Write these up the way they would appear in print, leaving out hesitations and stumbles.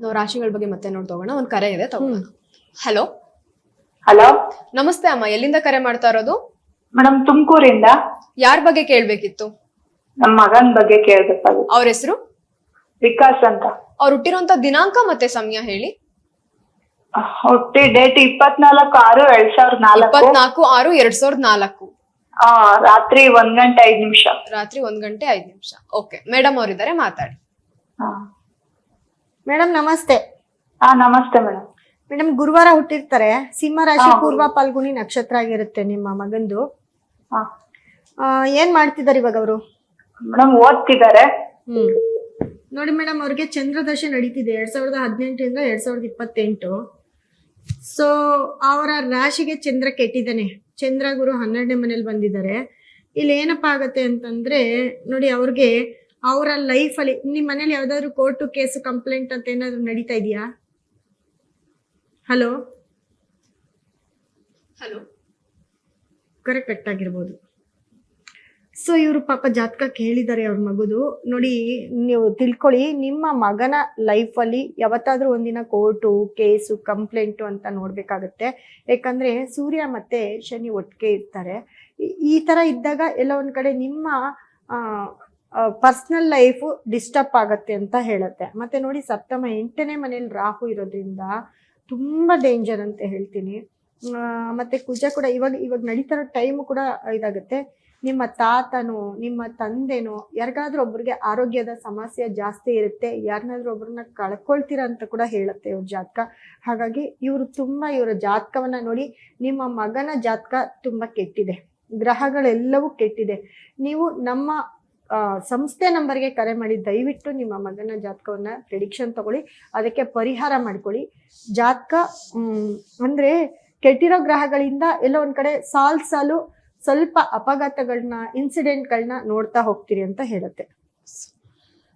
ನಾವು ರಾಶಿಗಳ ಬಗ್ಗೆ ಮತ್ತೆ ನೋಡ್ತೋಗೋಣ. ಒಂದ್ ಕರೆ ಇದೆ, ತಗೋಣ. ಹಲೋ ಹಲೋ, ನಮಸ್ತೆ ಅಮ್ಮ, ಎಲ್ಲಿಂದ ಕರೆ ಮಾಡ್ತಾ ಇರೋದು? ಮೇಡಮ್ ತುಮಕೂರಿಂದ. ಯಾರ ಬಗ್ಗೆ ಕೇಳ್ಬೇಕಿತ್ತು? ನಮ್ಮ ಮಗನ್ ಬಗ್ಗೆ ಕೇಳ್ಬೇಕಾಗಿತ್ತು. ಅವ್ರ ಹೆಸರು? ವಿಕಾಸ್ ಅಂತ. ಅವ್ರು ಹುಟ್ಟಿರುವಂತ ದಿನಾಂಕ ಮತ್ತೆ ಸಮಯ ಹೇಳಿ. ಹುಟ್ಟಿ ಡೇಟ್ 24/6/2004. 24/6/2004. ರಾತ್ರಿ 1:05. ರಾತ್ರಿ 1:05. ಓಕೆ, ಮೇಡಮ್ ಅವರಿದ್ದಾರೆ, ಮಾತಾಡಿ. ಮೇಡಮ್ ನಮಸ್ತೆ. ನಮಸ್ತೆ ಮೇಡಮ್. ಮೇಡಮ್ ಗುರುವಾರ ಹುಟ್ಟಿರ್ತಾರೆ. ಸಿಂಹ ರಾಶಿ, ಪೂರ್ವ ಫಲ್ಗುಣಿ ನಕ್ಷತ್ರ ಆಗಿರುತ್ತೆ ನಿಮ್ಮ ಮಗಂದು. ಏನ್ ಮಾಡ್ತಿದ್ದಾರೆ ಇವಾಗ ಅವರು? ಮೇಡಮ್ ಓದ್ತಿದ್ದಾರೆ. ನೋಡಿ ಮೇಡಮ್, ಅವ್ರಿಗೆ ಚಂದ್ರದಶೆ ನಡೀತಿದೆ 2018 2028. ಸೊ ಅವರ ರಾಶಿಗೆ ಚಂದ್ರ ಕೆಟ್ಟಿದ್ದಾನೆ. ಚಂದ್ರ ಗುರು 12ನೇ ಮನೇಲಿ ಬಂದಿದ್ದಾರೆ. ಇಲ್ಲಿ ಏನಪ್ಪಾ ಆಗತ್ತೆ ಅಂತಂದ್ರೆ, ನೋಡಿ ಅವ್ರಿಗೆ ಅವರ ಲೈಫಲ್ಲಿ ನಿಮ್ಮ ಮನೇಲಿ ಯಾವ್ದಾದ್ರು ಕೋರ್ಟು ಕೇಸು ಕಂಪ್ಲೇಂಟ್ ಅಂತ ಏನಾದ್ರು ನಡೀತಾ ಇದೆಯಾ? ಹಲೋ ಹಲೋ, ಕರೆ ಕಟ್ ಆಗಿರ್ಬೋದು. ಸೊ ಇವರು ಪಾಪ ಜಾತಕ ಕೇಳಿದ್ದಾರೆ ಅವ್ರ ಮಗುದು. ನೋಡಿ ನೀವು ತಿಳ್ಕೊಳ್ಳಿ, ನಿಮ್ಮ ಮಗನ ಲೈಫಲ್ಲಿ ಯಾವತ್ತಾದ್ರೂ ಒಂದಿನ ಕೋರ್ಟು ಕೇಸು ಕಂಪ್ಲೇಂಟು ಅಂತ ನೋಡ್ಬೇಕಾಗತ್ತೆ. ಯಾಕಂದ್ರೆ ಸೂರ್ಯ ಮತ್ತೆ ಶನಿ ಒಟ್ಟಿಗೆ ಇರ್ತಾರೆ. ಈ ತರ ಇದ್ದಾಗ ಎಲ್ಲ ಒಂದ್ ಕಡೆ ನಿಮ್ಮ ಪರ್ಸನಲ್ ಲೈಫು ಡಿಸ್ಟರ್ಬ್ ಆಗತ್ತೆ ಅಂತ ಹೇಳುತ್ತೆ. ಮತ್ತೆ ನೋಡಿ, ಸಪ್ತಮ 8ನೇ ಮನೇಲಿ ರಾಹು ಇರೋದ್ರಿಂದ ತುಂಬಾ ಡೇಂಜರ್ ಅಂತ ಹೇಳ್ತೀನಿ. ಮತ್ತೆ ಕುಜ ಕೂಡ ಇವಾಗ ನಡೀತಾ ಇರೋ ಟೈಮು ಕೂಡ ಇದಾಗುತ್ತೆ. ನಿಮ್ಮ ತಾತನೋ ನಿಮ್ಮ ತಂದೆನೋ ಯಾರಿಗಾದ್ರೂ ಒಬ್ರಿಗೆ ಆರೋಗ್ಯದ ಸಮಸ್ಯೆ ಜಾಸ್ತಿ ಇರುತ್ತೆ. ಯಾರನ್ನಾದ್ರೂ ಒಬ್ರನ್ನ ಕಳ್ಕೊಳ್ತೀರ ಅಂತ ಕೂಡ ಹೇಳುತ್ತೆ ಇವ್ರ ಜಾತಕ. ಹಾಗಾಗಿ ಇವರ ಜಾತಕವನ್ನ ನೋಡಿ, ನಿಮ್ಮ ಮಗನ ಜಾತಕ ತುಂಬಾ ಕೆಟ್ಟಿದೆ, ಗ್ರಹಗಳೆಲ್ಲವೂ ಕೆಟ್ಟಿದೆ. ನೀವು ನಮ್ಮ ಸಂಸ್ಥೆ ನಂಬರ್ಗೆ ಕರೆ ಮಾಡಿ ದಯವಿಟ್ಟು ನಿಮ್ಮ ಮಗನ ಜಾತಕವನ್ನ ಪ್ರೆಡಿಕ್ಷನ್ ತಗೊಳ್ಳಿ, ಅದಕ್ಕೆ ಪರಿಹಾರ ಮಾಡ್ಕೊಳ್ಳಿ. ಜಾತಕ ಅಂದ್ರೆ ಕೆಟ್ಟಿರೋ ಗ್ರಹಗಳಿಂದ ಎಲ್ಲೋ ಒಂದ್ ಕಡೆ ಸಾಲು ಸ್ವಲ್ಪ ಅಪಘಾತಗಳನ್ನ, ಇನ್ಸಿಡೆಂಟ್ಗಳನ್ನ ನೋಡ್ತಾ ಹೋಗ್ತೀರಿ ಅಂತ ಹೇಳುತ್ತೆ.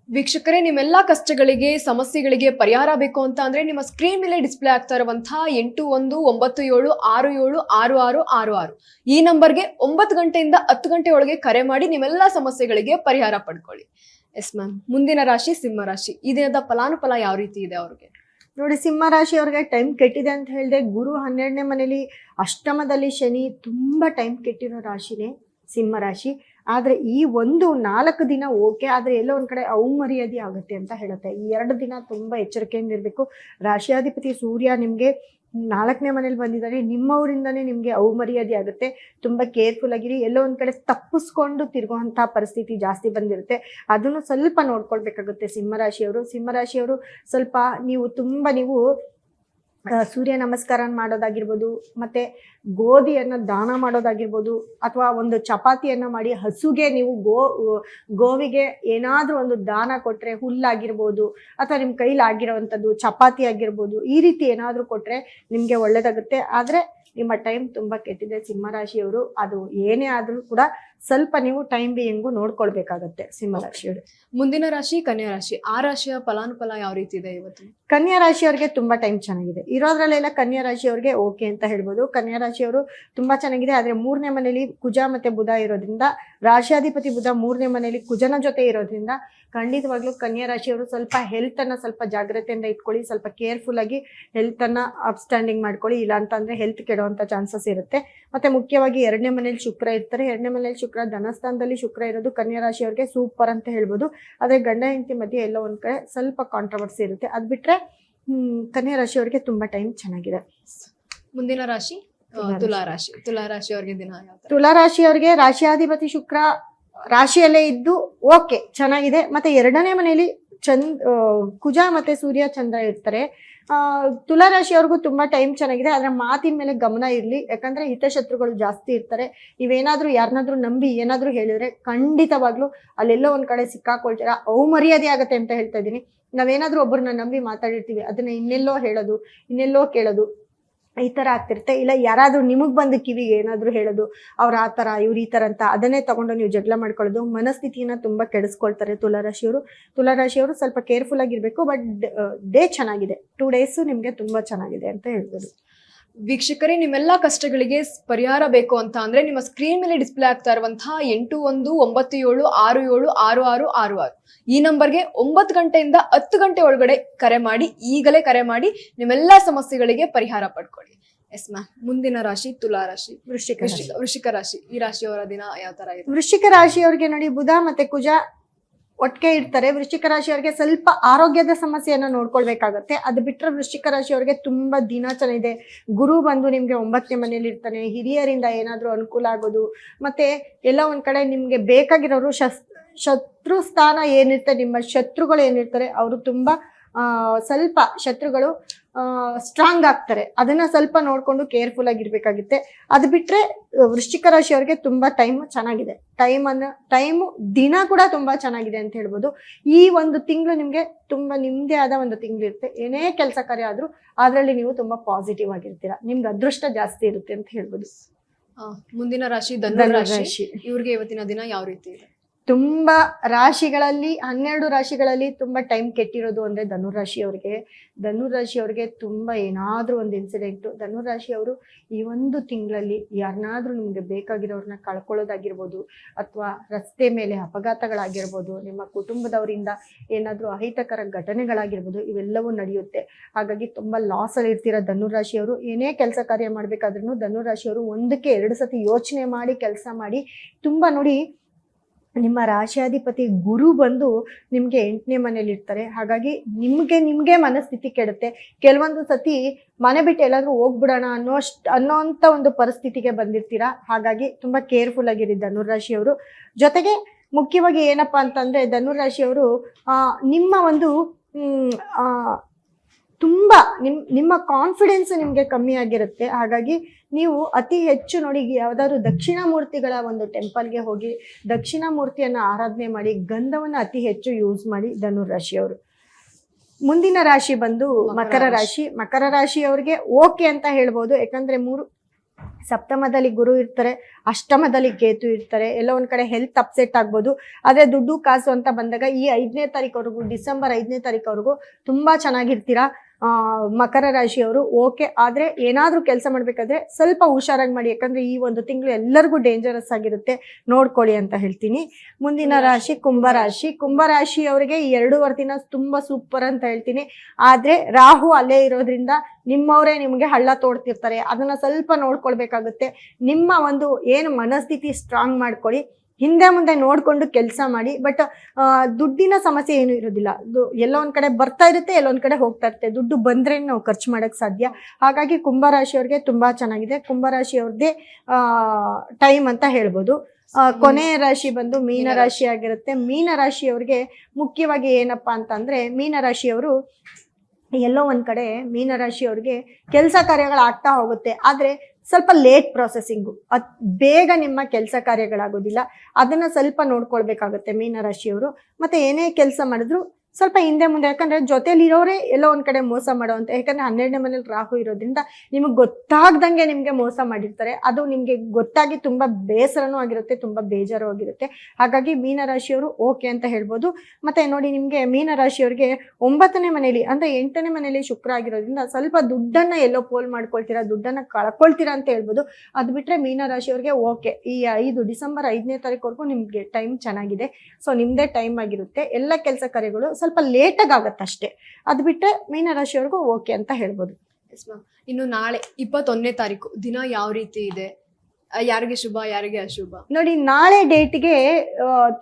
ವೀಕ್ಷಕರೇ, ನಿಮ್ಮೆಲ್ಲಾ ಕಷ್ಟಗಳಿಗೆ, ಸಮಸ್ಯೆಗಳಿಗೆ ಪರಿಹಾರ ಬೇಕು ಅಂತ ಅಂದ್ರೆ ನಿಮ್ಮ ಸ್ಕ್ರೀನ್ ಮೇಲೆ ಡಿಸ್ಪ್ಲೇ ಆಗ್ತಾ ಇರುವಂತಹ 8197676666 ಈ ನಂಬರ್ಗೆ 9 ಗಂಟೆಯಿಂದ 10 ಗಂಟೆ ಒಳಗೆ ಕರೆ ಮಾಡಿ ನಿಮ್ಮೆಲ್ಲಾ ಸಮಸ್ಯೆಗಳಿಗೆ ಪರಿಹಾರ ಪಡ್ಕೊಳ್ಳಿ. ಎಸ್ ಮ್ಯಾಮ್, ಮುಂದಿನ ರಾಶಿ ಸಿಂಹ ರಾಶಿ. ಈ ದಿನದ ಫಲಾನುಫಲ ಯಾವ ರೀತಿ ಇದೆ ಅವ್ರಿಗೆ? ನೋಡಿ, ಸಿಂಹ ರಾಶಿ ಅವ್ರಿಗೆ ಟೈಮ್ ಕೆಟ್ಟಿದೆ ಅಂತ ಹೇಳಿದೆ. ಗುರು 12ನೇ ಮನೇಲಿ, ಅಷ್ಟಮದಲ್ಲಿ ಶನಿ, ತುಂಬಾ ಟೈಮ್ ಕೆಟ್ಟಿರೋ ರಾಶಿನೇ ಸಿಂಹ ರಾಶಿ. ಆದ್ರೆ ಈ 4 ದಿನ ಓಕೆ, ಆದ್ರೆ ಎಲ್ಲೋ ಒಂದ್ ಕಡೆ ಅವಮರ್ಯಾದೆ ಆಗುತ್ತೆ ಅಂತ ಹೇಳುತ್ತೆ. ಈ 2 ದಿನ ತುಂಬಾ ಎಚ್ಚರಿಕೆಯಿಂದ ಇರಬೇಕು. ರಾಶಿಯಾಧಿಪತಿ ಸೂರ್ಯ ನಿಮ್ಗೆ 4ನೇ ಮನೇಲಿ ಬಂದಿದ್ದಾರೆ. ನಿಮ್ಮವರಿಂದಾನೇ ನಿಮ್ಗೆ ಅವಮರ್ಯಾದೆ ಆಗುತ್ತೆ. ತುಂಬಾ ಕೇರ್ಫುಲ್ ಆಗಿರಿ. ಎಲ್ಲೋ ಒಂದ್ ಕಡೆ ತಪ್ಪಿಸ್ಕೊಂಡು ತಿರುಗುವಂತಹ ಪರಿಸ್ಥಿತಿ ಜಾಸ್ತಿ ಬಂದಿರುತ್ತೆ. ಅದನ್ನು ಸ್ವಲ್ಪ ನೋಡ್ಕೊಳ್ಬೇಕಾಗುತ್ತೆ ಸಿಂಹರಾಶಿಯವರು. ಸ್ವಲ್ಪ ನೀವು ಸೂರ್ಯ ನಮಸ್ಕಾರ ಮಾಡೋದಾಗಿರ್ಬೋದು, ಮತ್ತೆ ಗೋಧಿಯನ್ನ ದಾನ ಮಾಡೋದಾಗಿರ್ಬೋದು, ಅಥವಾ ಒಂದು ಚಪಾತಿಯನ್ನ ಮಾಡಿ ಹಸುಗೆ ನೀವು ಗೋವಿಗೆ ಏನಾದ್ರೂ ಒಂದು ದಾನ ಕೊಟ್ರೆ, ಹುಲ್ಲಾಗಿರ್ಬೋದು ಅಥವಾ ನಿಮ್ ಕೈಲಿ ಆಗಿರೋವಂಥದ್ದು ಚಪಾತಿ ಆಗಿರ್ಬೋದು, ಈ ರೀತಿ ಏನಾದ್ರೂ ಕೊಟ್ರೆ ನಿಮ್ಗೆ ಒಳ್ಳೇದಾಗುತ್ತೆ. ಆದ್ರೆ ನಿಮ್ಮ ಟೈಮ್ ತುಂಬಾ ಕೆಟ್ಟಿದೆ ಸಿಂಹರಾಶಿಯವರು. ಅದು ಏನೇ ಆದ್ರೂ ಕೂಡ ಸ್ವಲ್ಪ ನೀವು ಟೈಮ್ ಬಿಂಗು ನೋಡ್ಕೊಳ್ಬೇಕಾಗತ್ತೆ ಸಿಂಹರಾಶಿಯವರು. ಮುಂದಿನ ರಾಶಿ ಕನ್ಯಾ ರಾಶಿ. ಆ ರಾಶಿಯ ಫಲಾನುಫಲ ಯಾವ ರೀತಿ ಇದೆ ಇವತ್ತು? ಕನ್ಯಾ ರಾಶಿಯವರಿಗೆ ತುಂಬಾ ಟೈಮ್ ಚೆನ್ನಾಗಿದೆ. ಇರೋದ್ರಲ್ಲೆಲ್ಲ ಕನ್ಯಾ ರಾಶಿಯವರಿಗೆ ಓಕೆ ಅಂತ ಹೇಳ್ಬೋದು. ಕನ್ಯಾ ರಾಶಿಯವರು ತುಂಬಾ ಚೆನ್ನಾಗಿದೆ. ಆದ್ರೆ 3ನೇ ಮನೇಲಿ ಕುಜ ಮತ್ತೆ ಬುಧ ಇರೋದ್ರಿಂದ, ರಾಶಿಯಾಧಿಪತಿ ಬುಧ 3ನೇ ಮನೇಲಿ ಕುಜನ ಜೊತೆ ಇರೋದ್ರಿಂದ, ಖಂಡಿತವಾಗ್ಲೂ ಕನ್ಯಾ ರಾಶಿಯವರು ಸ್ವಲ್ಪ ಹೆಲ್ತ್ ಅನ್ನ ಸ್ವಲ್ಪ ಜಾಗ್ರತೆಯಿಂದ ಇಟ್ಕೊಳ್ಳಿ. ಸ್ವಲ್ಪ ಕೇರ್ಫುಲ್ ಆಗಿ ಹೆಲ್ತ್ ಅನ್ನ ಅಪ್ಸ್ಟ್ಯಾಂಡಿಂಗ್ ಮಾಡ್ಕೊಳ್ಳಿ. ಇಲ್ಲ ಅಂತಂದ್ರೆ ಹೆಲ್ತ್ ಕೆಡುವಂತ ಚಾನ್ಸಸ್ ಇರುತ್ತೆ. ಮತ್ತೆ ಮುಖ್ಯವಾಗಿ 2ನೇ ಮನೇಲಿ ಶುಕ್ರ ಇರ್ತಾರೆ. 2ನೇ ಮನೇಲಿ ಶುಕ್ರ, ಧನಸ್ಥಾನದಲ್ಲಿ ಶುಕ್ರ ಇರೋದು ಕನ್ಯಾ ರಾಶಿಯವರಿಗೆ ಸೂಪರ್ ಅಂತ ಹೇಳ್ಬೋದು. ಆದ್ರೆ ಗಂಡ ಹೆಂಡತಿ ಮಧ್ಯೆ ಎಲ್ಲೋ ಒಂದ್ ಕಡೆ ಸ್ವಲ್ಪ ಕಾಂಟ್ರವರ್ಸಿ ಇರುತ್ತೆ. ಅದ್ ಬಿಟ್ರೆ ಕನ್ಯಾ ರಾಶಿಯವರಿಗೆ ತುಂಬಾ ಟೈಮ್ ಚೆನ್ನಾಗಿದೆ. ಮುಂದಿನ ರಾಶಿ ತುಲಾ ರಾಶಿ. ತುಲಾ ರಾಶಿಯವರಿಗೆ ದಿನ ಯಾವ ತರ? ತುಲಾ ರಾಶಿಯವರಿಗೆ ರಾಶಿಯಾಧಿಪತಿ ಶುಕ್ರ ರಾಶಿಯಲ್ಲೇ ಇದ್ದು ಓಕೆ ಚೆನ್ನಾಗಿದೆ. ಮತ್ತೆ 2ನೇ ಮನೆಯಲ್ಲಿ ಕುಜ ಮತ್ತೆ ಸೂರ್ಯ ಚಂದ್ರ ಇರ್ತಾರೆ. ತುಲಾ ರಾಶಿಯವ್ರಿಗೂ ತುಂಬಾ ಟೈಮ್ ಚೆನ್ನಾಗಿದೆ. ಆದ್ರೆ ಮಾತಿನ ಮೇಲೆ ಗಮನ ಇರ್ಲಿ, ಯಾಕಂದ್ರೆ ಹಿತಶತ್ರುಗಳು ಜಾಸ್ತಿ ಇರ್ತಾರೆ. ನೀವೇನಾದ್ರೂ ಯಾರನ್ನಾದ್ರೂ ನಂಬಿ ಏನಾದ್ರೂ ಹೇಳಿದ್ರೆ ಖಂಡಿತವಾಗ್ಲೂ ಅಲ್ಲೆಲ್ಲೋ ಒಂದ್ ಕಡೆ ಸಿಕ್ಕಾಕೊಳ್ತೀರಾ, ಅವಮರ್ಯಾದೆ ಆಗತ್ತೆ ಅಂತ ಹೇಳ್ತಾ ಇದೀನಿ. ನಾವೇನಾದ್ರೂ ಒಬ್ಬರನ್ನ ನಂಬಿ ಮಾತಾಡಿರ್ತೀವಿ, ಅದನ್ನ ಇನ್ನೆಲ್ಲೋ ಹೇಳೋದು, ಇನ್ನೆಲ್ಲೋ ಕೇಳೋದು, ಈ ತರ ಆಗ್ತಿರುತ್ತೆ. ಇಲ್ಲ ಯಾರಾದ್ರೂ ನಿಮಗ್ ಬಂದು ಕಿವಿಗೆ ಏನಾದ್ರು ಹೇಳೋದು, ಅವ್ರ ಆ ತರ ಇವ್ರು ಈ ತರ ಅಂತ, ಅದನ್ನೇ ತಗೊಂಡು ನೀವು ಜಗಳ ಮಾಡ್ಕೊಳ್ಳೋದು, ಮನಸ್ಥಿತಿಯನ್ನ ತುಂಬಾ ಕೆಡಿಸ್ಕೊಳ್ತಾರೆ ತುಲಾರಾಶಿಯವರು. ಸ್ವಲ್ಪ ಕೇರ್ಫುಲ್ ಆಗಿರ್ಬೇಕು. ಬಟ್ ಡೇ ಚೆನ್ನಾಗಿದೆ. 2 ಡೇಸ್ ನಿಮ್ಗೆ ತುಂಬಾ ಚೆನ್ನಾಗಿದೆ ಅಂತ ಹೇಳ್ಬೋದು. ವೀಕ್ಷಕರೇ, ನಿಮ್ಮೆಲ್ಲಾ ಕಷ್ಟಗಳಿಗೆ ಪರಿಹಾರ ಬೇಕು ಅಂತ ಅಂದ್ರೆ ನಿಮ್ಮ ಸ್ಕ್ರೀನ್ ಮೇಲೆ ಡಿಸ್ಪ್ಲೇ ಆಗ್ತಾ ಇರುವಂತಹ 8197766666 ಈ ನಂಬರ್ಗೆ 9 ಗಂಟೆಯಿಂದ 10 ಗಂಟೆ ಒಳಗಡೆ ಕರೆ ಮಾಡಿ, ಈಗಲೇ ಕರೆ ಮಾಡಿ ನಿಮ್ಮೆಲ್ಲಾ ಸಮಸ್ಯೆಗಳಿಗೆ ಪರಿಹಾರ ಪಡ್ಕೊಳ್ಳಿ. ಎಸ್ ಮ್ಯಾಮ್, ಮುಂದಿನ ರಾಶಿ ತುಲಾ ರಾಶಿ. ವೃಶ್ಚಿಕ ರಾಶಿ, ಈ ರಾಶಿಯವರ ದಿನ ಯಾವ ತರ ಇದೆ? ವೃಶ್ಚಿಕ ರಾಶಿಯವರಿಗೆ ನೋಡಿ, ಬುಧ ಮತ್ತೆ ಕುಜ ಒಟ್ಟಿಗೆ ಇರ್ತಾರೆ. ವೃಶ್ಚಿಕ ರಾಶಿಯವರಿಗೆ ಸ್ವಲ್ಪ ಆರೋಗ್ಯದ ಸಮಸ್ಯೆಯನ್ನ ನೋಡ್ಕೊಳ್ಬೇಕಾಗತ್ತೆ. ಅದು ಬಿಟ್ಟರೆ ವೃಶ್ಚಿಕ ರಾಶಿಯವರಿಗೆ ತುಂಬಾ ದಿನ ಚೆನ್ನಾಗಿದೆ. ಗುರು ಬಂದು ನಿಮ್ಗೆ 9ನೇ ಮನೇಲಿ ಇರ್ತಾನೆ. ಹಿರಿಯರಿಂದ ಏನಾದ್ರೂ ಅನುಕೂಲ ಆಗೋದು, ಮತ್ತೆ ಎಲ್ಲ ಒಂದ್ ಕಡೆ ನಿಮ್ಗೆ ಬೇಕಾಗಿರೋರು ಶತ್ರು ಸ್ಥಾನ ಏನಿರ್ತಾರೆ, ನಿಮ್ಮ ಶತ್ರುಗಳು ಏನಿರ್ತಾರೆ ಅವರು ತುಂಬಾ ಸ್ವಲ್ಪ ಶತ್ರುಗಳು ಸ್ಟ್ರಾಂಗ್ ಆಗ್ತಾರೆ. ಅದನ್ನ ಸ್ವಲ್ಪ ನೋಡ್ಕೊಂಡು ಕೇರ್ಫುಲ್ ಆಗಿರ್ಬೇಕಾಗುತ್ತೆ. ಅದು ಬಿಟ್ರೆ ವೃಶ್ಚಿಕ ರಾಶಿಯವರಿಗೆ ತುಂಬಾ ಟೈಮ್ ಚೆನ್ನಾಗಿದೆ. ಟೈಮು ದಿನ ಕೂಡ ತುಂಬಾ ಚೆನ್ನಾಗಿದೆ ಅಂತ ಹೇಳ್ಬೋದು. ಈ ಒಂದು ತಿಂಗಳು ನಿಮ್ಗೆ ತುಂಬಾ ನಿಮ್ದೇ ಆದ ಒಂದು ತಿಂಗಳು ಇರುತ್ತೆ. ಏನೇ ಕೆಲಸ ಕಾರ್ಯ ಆದ್ರೂ ಅದರಲ್ಲಿ ನೀವು ತುಂಬಾ ಪಾಸಿಟಿವ್ ಆಗಿರ್ತೀರಾ. ನಿಮ್ಗೆ ಅದೃಷ್ಟ ಜಾಸ್ತಿ ಇರುತ್ತೆ ಅಂತ ಹೇಳ್ಬೋದು. ಮುಂದಿನ ರಾಶಿ ಧನುರಾಶಿ. ಇವ್ರಿಗೆ ಇವತ್ತಿನ ದಿನ ಯಾವ ರೀತಿ ಇದೆ? ತುಂಬಾ ರಾಶಿಗಳಲ್ಲಿ 12 ರಾಶಿಗಳಲ್ಲಿ ತುಂಬಾ ಟೈಮ್ ಕೆಟ್ಟಿರೋದು ಅಂದ್ರೆ ಧನುರಾಶಿಯವರಿಗೆ ತುಂಬಾ ಏನಾದ್ರೂ ಒಂದು ಇನ್ಸಿಡೆಂಟ್. ಧನುರಾಶಿಯವರು ಈ ಒಂದು ತಿಂಗಳಲ್ಲಿ ಯಾರನ್ನಾದ್ರೂ ನಿಮ್ಗೆ ಬೇಕಾಗಿರೋರ್ನ ಕಳ್ಕೊಳ್ಳೋದಾಗಿರ್ಬೋದು, ಅಥವಾ ರಸ್ತೆ ಮೇಲೆ ಅಪಘಾತಗಳಾಗಿರ್ಬೋದು, ನಿಮ್ಮ ಕುಟುಂಬದವರಿಂದ ಏನಾದ್ರೂ ಅಹಿತಕರ ಘಟನೆಗಳಾಗಿರ್ಬೋದು, ಇವೆಲ್ಲವೂ ನಡೆಯುತ್ತೆ. ಹಾಗಾಗಿ ತುಂಬಾ ಲಾಸ್ ಅಲ್ಲಿ ಇರ್ತೀರ ಧನುರಾಶಿಯವರು. ಏನೇ ಕೆಲಸ ಕಾರ್ಯ ಮಾಡ್ಬೇಕಾದ್ರೂ ಧನುರಾಶಿಯವರು 1ಕ್ಕೆ 2 ಸತಿ ಯೋಚನೆ ಮಾಡಿ ಕೆಲಸ ಮಾಡಿ. ತುಂಬಾ ನೋಡಿ, ನಿಮ್ಮ ರಾಶಿಯಾಧಿಪತಿ ಗುರು ಬಂದು ನಿಮ್ಗೆ 8ನೇ ಮನೇಲಿ ಇರ್ತಾರೆ. ಹಾಗಾಗಿ ನಿಮ್ಗೆ ಮನಸ್ಥಿತಿ ಕೆಡುತ್ತೆ. ಕೆಲವೊಂದು ಸತಿ ಮನೆ ಬಿಟ್ಟು ಎಲ್ಲಾದ್ರೂ ಹೋಗ್ಬಿಡೋಣ ಅನ್ನೋಂಥ ಒಂದು ಪರಿಸ್ಥಿತಿಗೆ ಬಂದಿರ್ತೀರಾ. ಹಾಗಾಗಿ ತುಂಬಾ ಕೇರ್ಫುಲ್ ಆಗಿರಿ ಧನುರಾಶಿಯವರು. ಜೊತೆಗೆ ಮುಖ್ಯವಾಗಿ ಏನಪ್ಪಾ ಅಂತಂದ್ರೆ ಧನುರಾಶಿಯವರು ನಿಮ್ಮ ಒಂದು ತುಂಬಾ ನಿಮ್ಮ ಕಾನ್ಫಿಡೆನ್ಸ್ ನಿಮ್ಗೆ ಕಮ್ಮಿ ಆಗಿರುತ್ತೆ. ಹಾಗಾಗಿ ನೀವು ಅತಿ ಹೆಚ್ಚು ನೋಡಿ, ಯಾವ್ದಾದ್ರು ದಕ್ಷಿಣ ಮೂರ್ತಿಗಳ ಒಂದು ಟೆಂಪಲ್ಗೆ ಹೋಗಿ ದಕ್ಷಿಣ ಮೂರ್ತಿಯನ್ನ ಆರಾಧನೆ ಮಾಡಿ, ಗಂಧವನ್ನ ಅತಿ ಹೆಚ್ಚು ಯೂಸ್ ಮಾಡಿ ಧನುರಾಶಿಯವರು. ಮುಂದಿನ ರಾಶಿ ಬಂದು ಮಕರ ರಾಶಿ. ಮಕರ ರಾಶಿಯವರಿಗೆ ಓಕೆ ಅಂತ ಹೇಳ್ಬೋದು. ಯಾಕಂದ್ರೆ 3 ಸಪ್ತಮದಲ್ಲಿ ಗುರು ಇರ್ತಾರೆ, ಅಷ್ಟಮದಲ್ಲಿ ಕೇತು ಇರ್ತಾರೆ. ಎಲ್ಲ ಒಂದ್ ಕಡೆ ಹೆಲ್ತ್ ಅಪ್ಸೆಟ್ ಆಗ್ಬೋದು. ಆದ್ರೆ ದುಡ್ಡು ಕಾಸು ಅಂತ ಬಂದಾಗ ಈ 5ನೇ ತಾರೀಕವರೆಗೂ, ಡಿಸೆಂಬರ್ 5ನೇ ತಾರೀಕವರೆಗೂ ತುಂಬಾ ಚೆನ್ನಾಗಿರ್ತೀರಾ ಮಕರ ರಾಶಿಯವರು. ಓಕೆ, ಆದ್ರೆ ಏನಾದ್ರೂ ಕೆಲಸ ಮಾಡ್ಬೇಕಾದ್ರೆ ಸ್ವಲ್ಪ ಹುಷಾರಾಗಿ ಮಾಡಿ. ಯಾಕಂದ್ರೆ ಈ ಒಂದು ತಿಂಗಳು ಎಲ್ಲರಿಗೂ ಡೇಂಜರಸ್ ಆಗಿರುತ್ತೆ, ನೋಡ್ಕೊಳ್ಳಿ ಅಂತ ಹೇಳ್ತೀನಿ. ಮುಂದಿನ ರಾಶಿ ಕುಂಭರಾಶಿ. ಕುಂಭರಾಶಿಯವರಿಗೆ ಈ 2.5 ದಿನ ತುಂಬಾ ಸೂಪರ್ ಅಂತ ಹೇಳ್ತೀನಿ. ಆದ್ರೆ ರಾಹು ಅಲ್ಲೇ ಇರೋದ್ರಿಂದ ನಿಮ್ಮವರೇ ನಿಮ್ಗೆ ಹಳ್ಳ ತೋಡ್ತಿರ್ತಾರೆ. ಅದನ್ನ ಸ್ವಲ್ಪ ನೋಡ್ಕೊಳ್ಬೇಕಾಗುತ್ತೆ. ನಿಮ್ಮ ಒಂದು ಏನು ಮನಸ್ಥಿತಿ ಸ್ಟ್ರಾಂಗ್ ಮಾಡ್ಕೊಳ್ಳಿ. ಹಿಂದೆ ಮುಂದೆ ನೋಡ್ಕೊಂಡು ಕೆಲಸ ಮಾಡಿ. ಬಟ್ ದುಡ್ಡಿನ ಸಮಸ್ಯೆ ಏನು ಇರೋದಿಲ್ಲ. ಎಲ್ಲ ಒಂದ್ ಕಡೆ ಬರ್ತಾ ಇರುತ್ತೆ, ಎಲ್ಲೊಂದ್ ಕಡೆ ಹೋಗ್ತಾ ಇರುತ್ತೆ. ದುಡ್ಡು ಬಂದ್ರೆ ನಾವು ಖರ್ಚು ಮಾಡಕ್ ಸಾಧ್ಯ. ಹಾಗಾಗಿ ಕುಂಭರಾಶಿಯವ್ರಿಗೆ ತುಂಬಾ ಚೆನ್ನಾಗಿದೆ. ಕುಂಭರಾಶಿಯವ್ರದ್ದೇ ಟೈಮ್ ಅಂತ ಹೇಳ್ಬೋದು. ಕೊನೆಯ ರಾಶಿ ಬಂದು ಮೀನರಾಶಿ ಆಗಿರುತ್ತೆ. ಮೀನರಾಶಿಯವ್ರಿಗೆ ಮುಖ್ಯವಾಗಿ ಏನಪ್ಪಾ ಅಂತಂದ್ರೆ, ಮೀನರಾಶಿಯವರು ಎಲ್ಲೋ ಒಂದ್ ಕಡೆ ಮೀನರಾಶಿಯವ್ರಿಗೆ ಕೆಲಸ ಕಾರ್ಯಗಳು ಆಗ್ತಾ ಹೋಗುತ್ತೆ. ಆದ್ರೆ ಸ್ವಲ್ಪ ಲೇಟ್ ಪ್ರೊಸೆಸಿಂಗು, ಬೇಗ ನಿಮ್ಮ ಕೆಲಸ ಕಾರ್ಯಗಳಾಗೋದಿಲ್ಲ. ಅದನ್ನ ಸ್ವಲ್ಪ ನೋಡ್ಕೊಳ್ಬೇಕಾಗುತ್ತೆ ಮೀನರಾಶಿಯವರು. ಮತ್ತೆ ಏನೇ ಕೆಲಸ ಮಾಡಿದ್ರು ಸ್ವಲ್ಪ ಹಿಂದೆ ಮುಂದೆ, ಯಾಕಂದ್ರೆ ಜೊತೆಲಿರೋರೇ ಎಲ್ಲೋ ಒಂದ್ ಕಡೆ ಮೋಸ ಮಾಡೋವಂತ. ಯಾಕಂದ್ರೆ 12ನೇ ಮನೇಲಿ ರಾಹು ಇರೋದ್ರಿಂದ ನಿಮಗೆ ಗೊತ್ತಾಗ್ದಂಗೆ ನಿಮ್ಗೆ ಮೋಸ ಮಾಡಿರ್ತಾರೆ. ಅದು ನಿಮ್ಗೆ ಗೊತ್ತಾಗಿ ತುಂಬಾ ಬೇಸರನೂ ಆಗಿರುತ್ತೆ, ತುಂಬಾ ಬೇಜಾರು ಆಗಿರುತ್ತೆ. ಹಾಗಾಗಿ ಮೀನರಾಶಿಯವರು ಓಕೆ ಅಂತ ಹೇಳ್ಬೋದು. ಮತ್ತೆ ನೋಡಿ, ನಿಮ್ಗೆ ಮೀನರಾಶಿಯವ್ರಿಗೆ 9ನೇ ಮನೇಲಿ ಅಂದ್ರೆ 8ನೇ ಮನೇಲಿ ಶುಕ್ರ ಆಗಿರೋದ್ರಿಂದ ಸ್ವಲ್ಪ ದುಡ್ಡನ್ನ ಎಲ್ಲೋ ಪೋಲ್ ಮಾಡ್ಕೊಳ್ತೀರಾ, ದುಡ್ಡನ್ನ ಕಳ್ಕೊಳ್ತೀರಾ ಅಂತ ಹೇಳ್ಬೋದು. ಅದು ಬಿಟ್ರೆ ಮೀನರಾಶಿಯವ್ರಿಗೆ ಓಕೆ. ಈ ಡಿಸೆಂಬರ್ 5ನೇ ತಾರೀಕುವರೆಗೂ ನಿಮ್ಗೆ ಟೈಮ್ ಚೆನ್ನಾಗಿದೆ. ಸೊ ನಿಮ್ದೇ ಟೈಮ್ ಆಗಿರುತ್ತೆ. ಎಲ್ಲ ಕೆಲಸ ಕಾರ್ಯಗಳು ಸ್ವಲ್ಪ ಲೇಟಾಗಿ ಆಗತ್ತಷ್ಟೇ. ಅದು ಬಿಟ್ಟರೆ ಮೀನರಾಶಿಯವ್ರಿಗೂ ಓಕೆ ಅಂತ ಹೇಳ್ಬೋದು. ಇನ್ನು ನಾಳೆ 21ನೇ ತಾರೀಕು ದಿನ ಯಾವ ರೀತಿ ಇದೆ? ಯಾರಿಗೆ ಶುಭ, ಯಾರಿಗೆ ಅಶುಭ? ನೋಡಿ, ನಾಳೆ ಡೇಟ್ಗೆ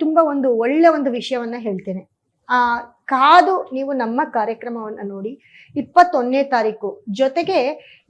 ತುಂಬಾ ಒಂದು ಒಳ್ಳೆ ಒಂದು ವಿಷಯವನ್ನ ಹೇಳ್ತೇನೆ. ಕಾದು ನೀವು ನಮ್ಮ ಕಾರ್ಯಕ್ರಮವನ್ನ ನೋಡಿ 21ನೇ ತಾರೀಕು. ಜೊತೆಗೆ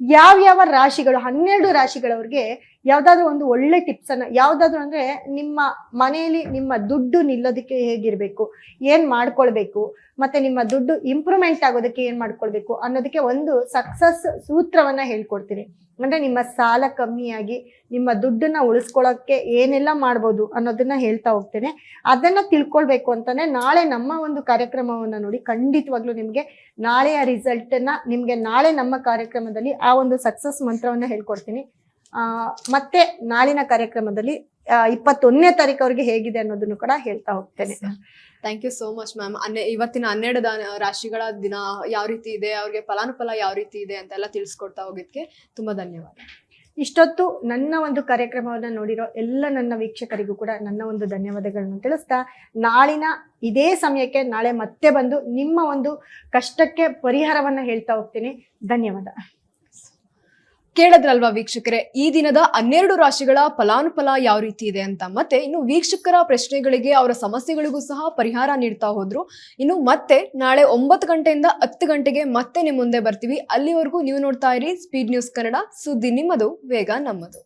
ಯಾವ್ಯಾವ ರಾಶಿಗಳು, 12 ರಾಶಿಗಳವ್ರಿಗೆ ಯಾವ್ದಾದ್ರು ಒಂದು ಒಳ್ಳೆ ಟಿಪ್ಸ್ ಅನ್ನ, ಯಾವ್ದಾದ್ರು ಅಂದ್ರೆ ನಿಮ್ಮ ಮನೆಯಲ್ಲಿ ನಿಮ್ಮ ದುಡ್ಡು ನಿಲ್ಲೋದಕ್ಕೆ ಹೇಗಿರ್ಬೇಕು, ಏನ್ ಮಾಡ್ಕೊಳ್ಬೇಕು, ಮತ್ತೆ ನಿಮ್ಮ ದುಡ್ಡು ಇಂಪ್ರೂವ್ಮೆಂಟ್ ಆಗೋದಕ್ಕೆ ಏನ್ ಮಾಡ್ಕೊಳ್ಬೇಕು ಅನ್ನೋದಕ್ಕೆ ಒಂದು ಸಕ್ಸಸ್ ಸೂತ್ರವನ್ನ ಹೇಳ್ಕೊಡ್ತೀನಿ. ಅಂದ್ರೆ ನಿಮ್ಮ ಸಾಲ ಕಮ್ಮಿಯಾಗಿ ನಿಮ್ಮ ದುಡ್ಡನ್ನ ಉಳಿಸ್ಕೊಳ್ಳೋಕೆ ಏನೆಲ್ಲ ಮಾಡ್ಬೋದು ಅನ್ನೋದನ್ನ ಹೇಳ್ತಾ ಹೋಗ್ತೇನೆ. ಅದನ್ನ ತಿಳ್ಕೊಳ್ಬೇಕು ಅಂತಾನೆ ನಾಳೆ ನಮ್ಮ ಒಂದು ಕಾರ್ಯಕ್ರಮವನ್ನ ನೋಡಿ. ಖಂಡಿತವಾಗ್ಲೂ ನಿಮ್ಗೆ ನಾಳೆಯ ರಿಸಲ್ಟ್ ಅನ್ನ ನಿಮ್ಗೆ ನಾಳೆ ನಮ್ಮ ಕಾರ್ಯಕ್ರಮದಲ್ಲಿ ಆ ಒಂದು ಸಕ್ಸಸ್ ಮಂತ್ರವನ್ನ ಹೇಳ್ಕೊಡ್ತೀನಿ. ಮತ್ತೆ ನಾಳಿನ ಕಾರ್ಯಕ್ರಮದಲ್ಲಿ 21ನೇ ತಾರೀಕು ಅವ್ರಿಗೆ ಹೇಗಿದೆ ಅನ್ನೋದನ್ನು ಕೂಡ ಹೇಳ್ತಾ ಹೋಗ್ತೇನೆ. Thank you so much ma'am. ಇವತ್ತಿನ 12 ರಾಶಿಗಳ ದಿನ ಯಾವ ರೀತಿ ಇದೆ, ಅವ್ರಿಗೆ ಫಲಾನುಫಲ ಯಾವ ರೀತಿ ಇದೆ ಅಂತೆಲ್ಲ ತಿಳಿಸ್ಕೊಡ್ತಾ ಹೋಗಿದ್ಕೆ ತುಂಬಾ ಧನ್ಯವಾದ. ಇಷ್ಟೊತ್ತು ನನ್ನ ಒಂದು ಕಾರ್ಯಕ್ರಮವನ್ನು ನೋಡಿರೋ ಎಲ್ಲ ನನ್ನ ವೀಕ್ಷಕರಿಗೂ ಕೂಡ ನನ್ನ ಒಂದು ಧನ್ಯವಾದಗಳನ್ನು ತಿಳಿಸ್ತಾ, ನಾಳಿನ ಇದೇ ಸಮಯಕ್ಕೆ ನಾಳೆ ಮತ್ತೆ ಬಂದು ನಿಮ್ಮ ಒಂದು ಕಷ್ಟಕ್ಕೆ ಪರಿಹಾರವನ್ನ ಹೇಳ್ತಾ ಹೋಗ್ತೀನಿ. ಧನ್ಯವಾದ. ಕೇಳಿದ್ರಲ್ವಾ ವೀಕ್ಷಕರೇ, ಈ ದಿನದ 12 ರಾಶಿಗಳ ಫಲಾನುಫಲ ಯಾವ ರೀತಿ ಇದೆ ಅಂತ. ಮತ್ತೆ ಇನ್ನು ವೀಕ್ಷಕರ ಪ್ರಶ್ನೆಗಳಿಗೆ, ಅವರ ಸಮಸ್ಯೆಗಳಿಗೂ ಸಹ ಪರಿಹಾರ ನೀಡ್ತಾ ಹೋದ್ರು. ಇನ್ನು ಮತ್ತೆ ನಾಳೆ 9 ಗಂಟೆಯಿಂದ 10 ಗಂಟೆಗೆ ಮತ್ತೆ ನಿಮ್ಮ ಮುಂದೆ ಬರ್ತೀವಿ. ಅಲ್ಲಿವರೆಗೂ ನೀವು ನೋಡ್ತಾ ಇರಿ ಸ್ಪೀಡ್ ನ್ಯೂಸ್ ಕನ್ನಡ. ಸುದ್ದಿ ನಿಮ್ಮದು, ವೇಗ ನಮ್ಮದು.